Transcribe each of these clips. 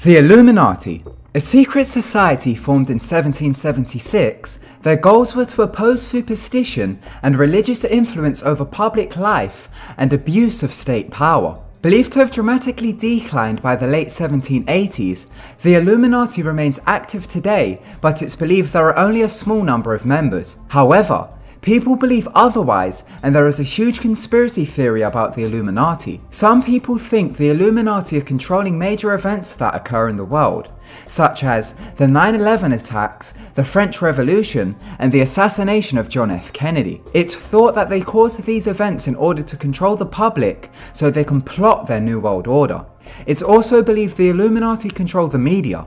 The Illuminati, a secret society formed in 1776, their goals were to oppose superstition and religious influence over public life and abuse of state power. Believed to have dramatically declined by the late 1780s, the Illuminati remains active today, but it's believed there are only a small number of members. However, people believe otherwise, and there is a huge conspiracy theory about the Illuminati. Some people think the Illuminati are controlling major events that occur in the world, such as the 9/11 attacks, the French Revolution, and the assassination of John F. Kennedy. It's thought that they caused these events in order to control the public so they can plot their New World Order. It's also believed the Illuminati control the media.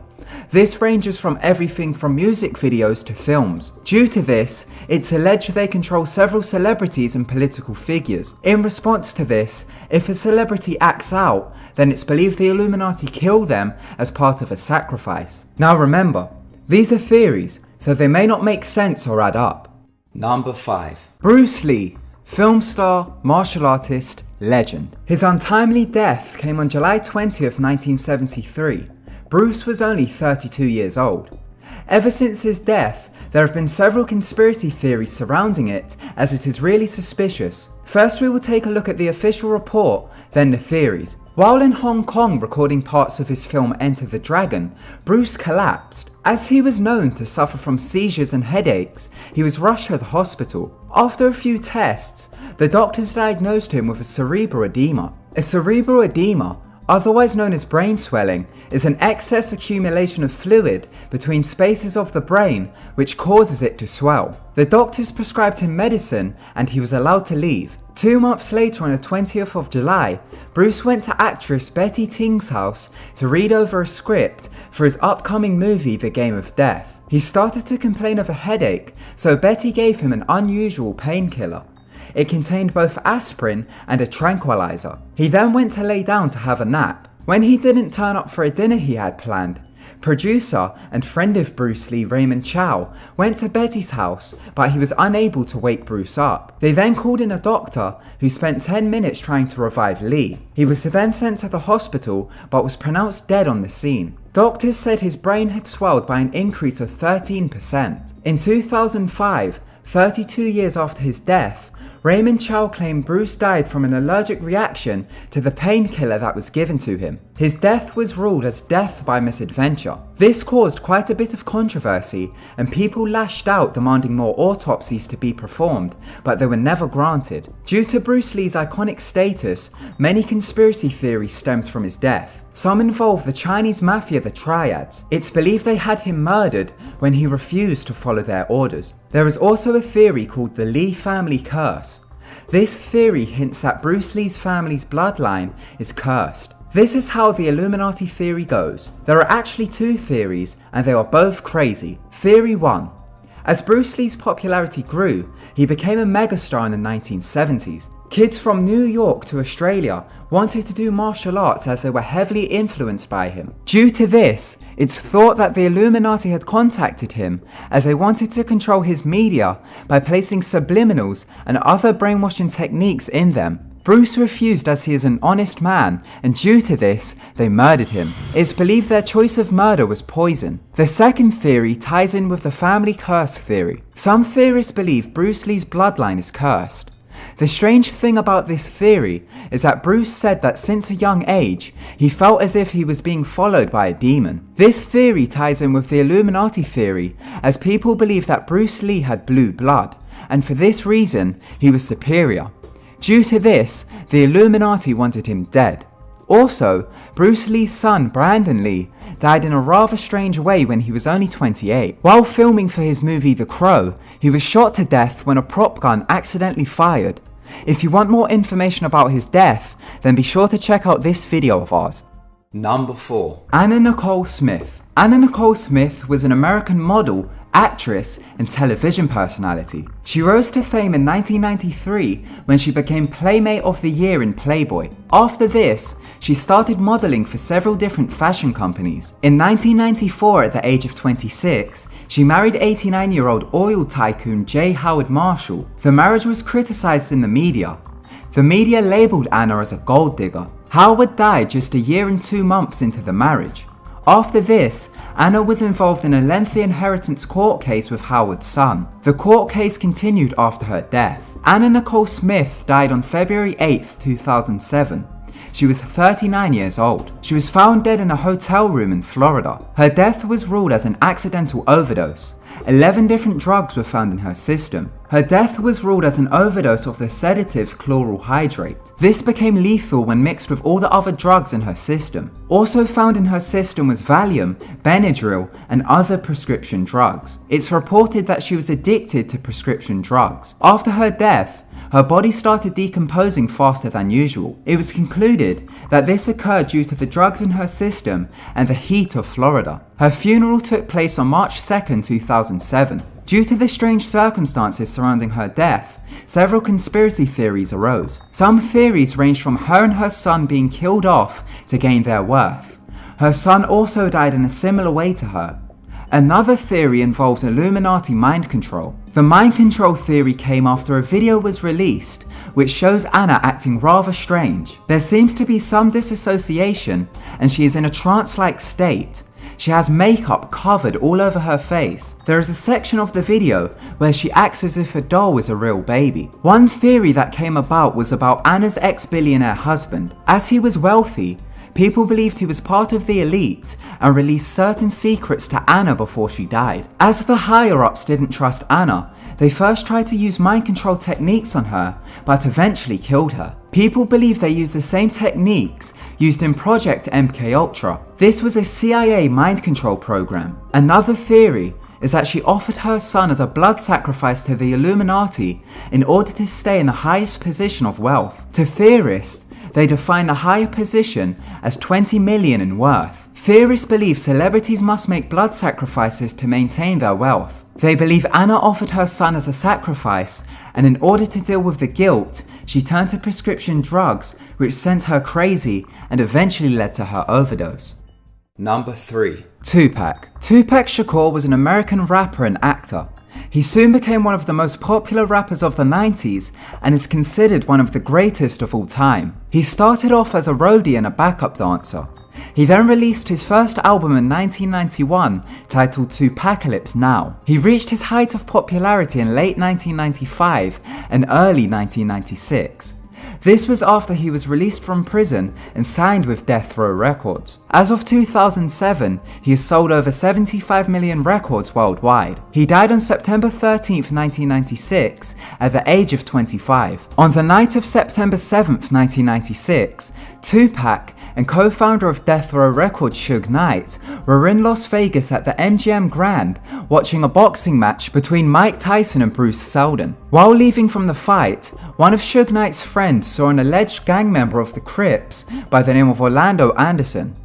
This ranges from everything from music videos to films. Due to this, it's alleged they control several celebrities and political figures. In response to this, if a celebrity acts out, then it's believed the Illuminati kill them as part of a sacrifice. Now remember, these are theories, so they may not make sense or add up. Number 5. Bruce Lee, film star, martial artist, legend. His untimely death came on July 20th, 1973. Bruce was only 32 years old. Ever since his death, there have been several conspiracy theories surrounding it, as it is really suspicious. First, we will take a look at the official report, then the theories. While in Hong Kong recording parts of his film Enter the Dragon, Bruce collapsed. As he was known to suffer from seizures and headaches, he was rushed to the hospital. After a few tests, the doctors diagnosed him with a cerebral edema. A cerebral edema, otherwise known as brain swelling, is an excess accumulation of fluid between spaces of the brain which causes it to swell. The doctors prescribed him medicine and he was allowed to leave. 2 months later, on the 20th of July, Bruce went to actress Betty Ting's house to read over a script for his upcoming movie The Game of Death. He started to complain of a headache, so Betty gave him an unusual painkiller. It contained both aspirin and a tranquilizer. He then went to lay down to have a nap. When he didn't turn up for a dinner he had planned, producer and friend of Bruce Lee, Raymond Chow, went to Betty's house, but he was unable to wake Bruce up. They then called in a doctor who spent 10 minutes trying to revive Lee. He was then sent to the hospital, but was pronounced dead on the scene. Doctors said his brain had swelled by an increase of 13%. In 2005, 32 years after his death, Raymond Chow claimed Bruce died from an allergic reaction to the painkiller that was given to him. His death was ruled as death by misadventure. This caused quite a bit of controversy, and people lashed out demanding more autopsies to be performed, but they were never granted. Due to Bruce Lee's iconic status, many conspiracy theories stemmed from his death. Some involve the Chinese mafia, the Triads. It's believed they had him murdered when he refused to follow their orders. There is also a theory called the Lee family curse. This theory hints that Bruce Lee's family's bloodline is cursed. This is how the Illuminati theory goes. There are actually 2 theories, and they are both crazy. Theory 1. As Bruce Lee's popularity grew, he became a megastar in the 1970s. Kids from New York to Australia wanted to do martial arts as they were heavily influenced by him. Due to this, it's thought that the Illuminati had contacted him as they wanted to control his media by placing subliminals and other brainwashing techniques in them. Bruce refused as he is an honest man, and due to this, they murdered him. It's believed their choice of murder was poison. The second theory ties in with the family curse theory. Some theorists believe Bruce Lee's bloodline is cursed. The strange thing about this theory is that Bruce said that since a young age, he felt as if he was being followed by a demon. This theory ties in with the Illuminati theory, as people believe that Bruce Lee had blue blood, and for this reason, he was superior. Due to this, the Illuminati wanted him dead. Also, Bruce Lee's son, Brandon Lee, died in a rather strange way when he was only 28. While filming for his movie The Crow, he was shot to death when a prop gun accidentally fired. If you want more information about his death, then be sure to check out this video of ours. Number 4. Anna Nicole Smith. Anna Nicole Smith was an American model, actress, and television personality. She rose to fame in 1993 when she became Playmate of the Year in Playboy. After this, she started modeling for several different fashion companies. In 1994, at the age of 26, she married 89-year-old oil tycoon J. Howard Marshall. The marriage was criticized in the media. The media labeled Anna as a gold digger. Howard died just a year and 2 months into the marriage. After this, Anna was involved in a lengthy inheritance court case with Howard's son. The court case continued after her death. Anna Nicole Smith died on February 8, 2007. She was 39 years old. She was found dead in a hotel room in Florida. Her death was ruled as an accidental overdose. 11 different drugs were found in her system. Her death was ruled as an overdose of the sedative chloral hydrate. This became lethal when mixed with all the other drugs in her system. Also found in her system was Valium, Benadryl, and other prescription drugs. It's reported that she was addicted to prescription drugs. After her death, her body started decomposing faster than usual. It was concluded that this occurred due to the drugs in her system and the heat of Florida. Her funeral took place on March 2, 2007. Due to the strange circumstances surrounding her death, several conspiracy theories arose. Some theories ranged from her and her son being killed off to gain their worth. Her son also died in a similar way to her. Another theory involves Illuminati mind control. The mind control theory came after a video was released which shows Anna acting rather strange. There seems to be some disassociation and she is in a trance-like state. She has makeup covered all over her face. There is a section of the video where she acts as if a doll is a real baby. One theory that came about was about Anna's ex-billionaire husband. As he was wealthy, people believed he was part of the elite and released certain secrets to Anna before she died. As the higher-ups didn't trust Anna, they first tried to use mind control techniques on her, but eventually killed her. People believe they used the same techniques used in Project MKUltra. This was a CIA mind control program. Another theory is that she offered her son as a blood sacrifice to the Illuminati in order to stay in the highest position of wealth. To theorists, they define a higher position as 20 million in worth. Theorists believe celebrities must make blood sacrifices to maintain their wealth. They believe Anna offered her son as a sacrifice, and in order to deal with the guilt, she turned to prescription drugs which sent her crazy and eventually led to her overdose. Number 3. Tupac. Tupac Shakur was an American rapper and actor. He soon became one of the most popular rappers of the 90s and is considered one of the greatest of all time. He started off as a roadie and a backup dancer. He then released his first album in 1991 titled Tupacalypse Now. He reached his height of popularity in late 1995 and early 1996. This was after he was released from prison and signed with Death Row Records. As of 2007, he has sold over 75 million records worldwide. He died on September 13, 1996 at the age of 25. On the night of September 7, 1996, Tupac and co-founder of Death Row Records Suge Knight were in Las Vegas at the MGM Grand watching a boxing match between Mike Tyson and Bruce Seldon. While leaving from the fight, one of Suge Knight's friends saw an alleged gang member of the Crips by the name of Orlando Anderson.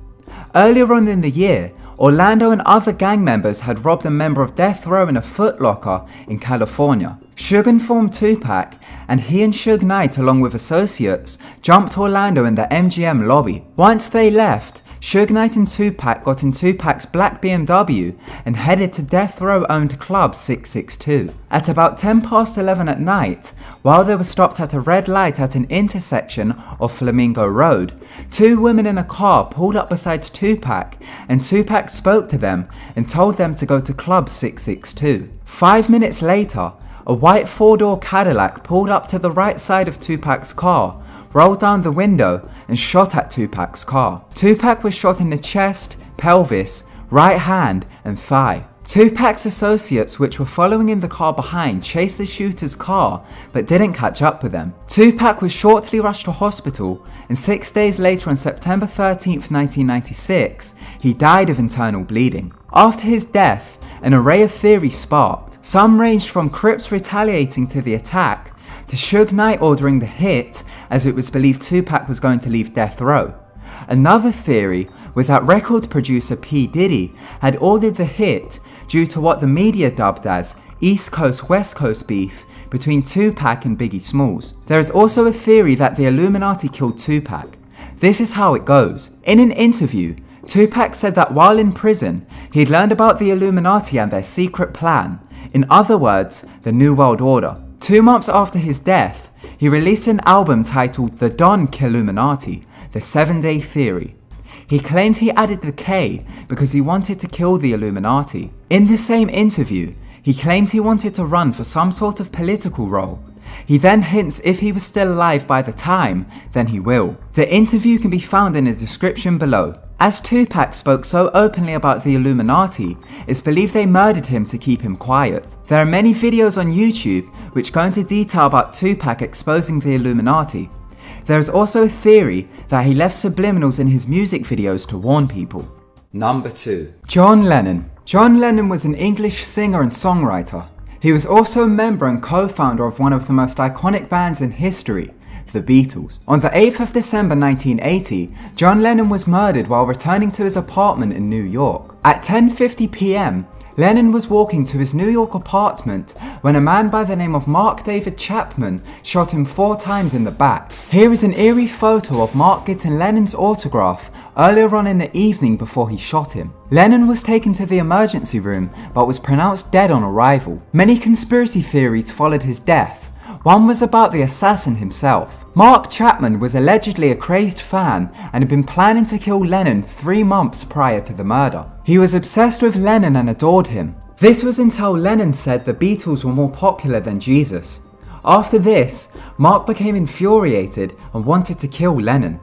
Earlier on in the year, Orlando and other gang members had robbed a member of Death Row in a Foot Locker in California. Suge informed Tupac, and he and Suge Knight, along with associates, jumped Orlando in the MGM lobby. Once they left, Suge Knight and Tupac got in Tupac's black BMW and headed to Death Row-owned Club 662. At about 10 past 11 at night, while they were stopped at a red light at an intersection of Flamingo Road, two women in a car pulled up beside Tupac, and Tupac spoke to them and told them to go to Club 662. 5 minutes later, a white four-door Cadillac pulled up to the right side of Tupac's car, rolled down the window, and shot at Tupac's car. Tupac was shot in the chest, pelvis, right hand, and thigh. Tupac's associates, which were following in the car behind, chased the shooter's car but didn't catch up with them. Tupac was shortly rushed to hospital, and 6 days later on September 13, 1996, he died of internal bleeding. After his death, an array of theories sparked. Some ranged from Crips retaliating to the attack, to Suge Knight ordering the hit as it was believed Tupac was going to leave Death Row. Another theory was that record producer P. Diddy had ordered the hit due to what the media dubbed as East Coast-West Coast beef between Tupac and Biggie Smalls. There is also a theory that the Illuminati killed Tupac. This is how it goes. In an interview, Tupac said that while in prison, he'd learned about the Illuminati and their secret plan. In other words, the New World Order. 2 months after his death, he released an album titled The Don Killuminati, The 7-Day Theory. He claimed he added the K because he wanted to kill the Illuminati. In the same interview, he claimed he wanted to run for some sort of political role. He then hints if he was still alive by the time, then he will. The interview can be found in the description below. As Tupac spoke so openly about the Illuminati, it's believed they murdered him to keep him quiet. There are many videos on YouTube which go into detail about Tupac exposing the Illuminati. There is also a theory that he left subliminals in his music videos to warn people. Number 2. John Lennon. John Lennon was an English singer and songwriter. He was also a member and co-founder of one of the most iconic bands in history, the Beatles. On the 8th of December 1980, John Lennon was murdered while returning to his apartment in New York. At 10:50 p.m, Lennon was walking to his New York apartment when a man by the name of Mark David Chapman shot him 4 times in the back. Here is an eerie photo of Mark getting Lennon's autograph earlier on in the evening before he shot him. Lennon was taken to the emergency room but was pronounced dead on arrival. Many conspiracy theories followed his death. One was about the assassin himself. Mark Chapman was allegedly a crazed fan and had been planning to kill Lennon 3 months prior to the murder. He was obsessed with Lennon and adored him. This was until Lennon said the Beatles were more popular than Jesus. After this, Mark became infuriated and wanted to kill Lennon.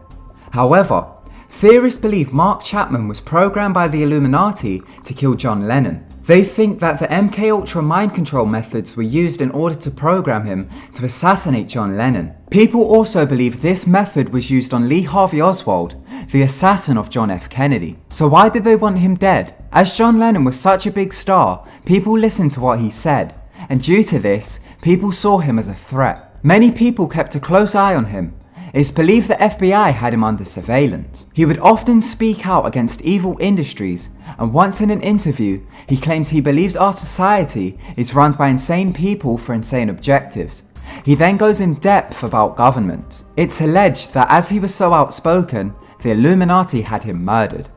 However, theorists believe Mark Chapman was programmed by the Illuminati to kill John Lennon. They think that the MKUltra mind control methods were used in order to program him to assassinate John Lennon. People also believe this method was used on Lee Harvey Oswald, the assassin of John F. Kennedy. So why did they want him dead? As John Lennon was such a big star, people listened to what he said, and due to this, people saw him as a threat. Many people kept a close eye on him. It's believed the FBI had him under surveillance. He would often speak out against evil industries, and once in an interview, he claimed he believes our society is run by insane people for insane objectives. He then goes in depth about government. It's alleged that as he was so outspoken, the Illuminati had him murdered.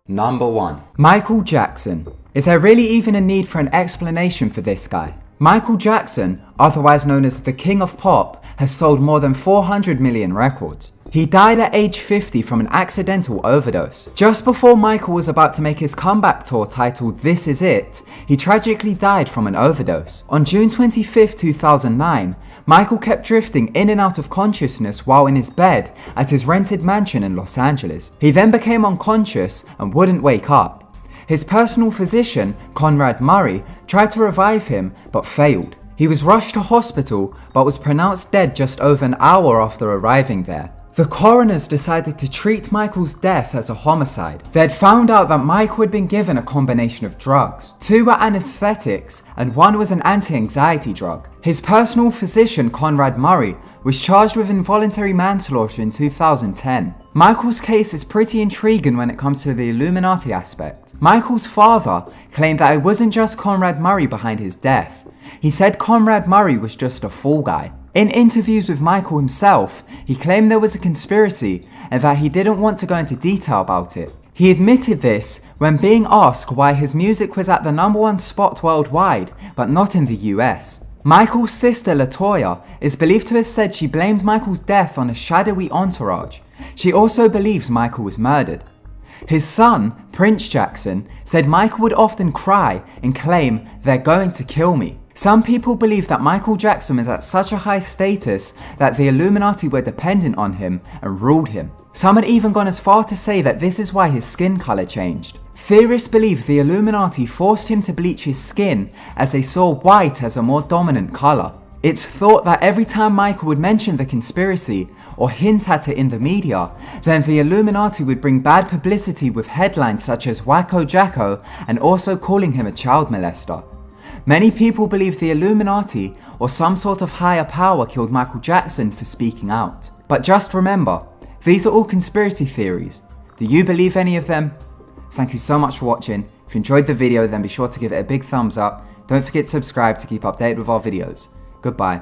Number 1. Michael Jackson. Is there really even a need for an explanation for this guy? Michael Jackson, otherwise known as the King of Pop, has sold more than 400 million records. He died at age 50 from an accidental overdose. Just before Michael was about to make his comeback tour titled This Is It, he tragically died from an overdose. On June 25, 2009, Michael kept drifting in and out of consciousness while in his bed at his rented mansion in Los Angeles. He then became unconscious and wouldn't wake up. His personal physician, Conrad Murray, tried to revive him but failed. He was rushed to hospital but was pronounced dead just over an hour after arriving there. The coroners decided to treat Michael's death as a homicide. They had found out that Michael had been given a combination of drugs. 2 were anesthetics and 1 was an anti-anxiety drug. His personal physician, Conrad Murray, was charged with involuntary manslaughter in 2010. Michael's case is pretty intriguing when it comes to the Illuminati aspect. Michael's father claimed that it wasn't just Conrad Murray behind his death. He said Conrad Murray was just a fall guy. In interviews with Michael himself, he claimed there was a conspiracy and that he didn't want to go into detail about it. He admitted this when being asked why his music was at the #1 spot worldwide, but not in the US. Michael's sister LaToya is believed to have said she blamed Michael's death on a shadowy entourage. She also believes Michael was murdered. His son, Prince Jackson, said Michael would often cry and claim, "They're going to kill me." Some people believe that Michael Jackson was at such a high status that the Illuminati were dependent on him and ruled him. Some had even gone as far to say that this is why his skin color changed. Theorists believe the Illuminati forced him to bleach his skin as they saw white as a more dominant color. It's thought that every time Michael would mention the conspiracy or hint at it in the media, then the Illuminati would bring bad publicity with headlines such as Wacko Jacko and also calling him a child molester. Many people believe the Illuminati or some sort of higher power killed Michael Jackson for speaking out. But just remember, these are all conspiracy theories. Do you believe any of them? Thank you so much for watching. If you enjoyed the video, then be sure to give it a big thumbs up. Don't forget to subscribe to keep updated with our videos. Goodbye.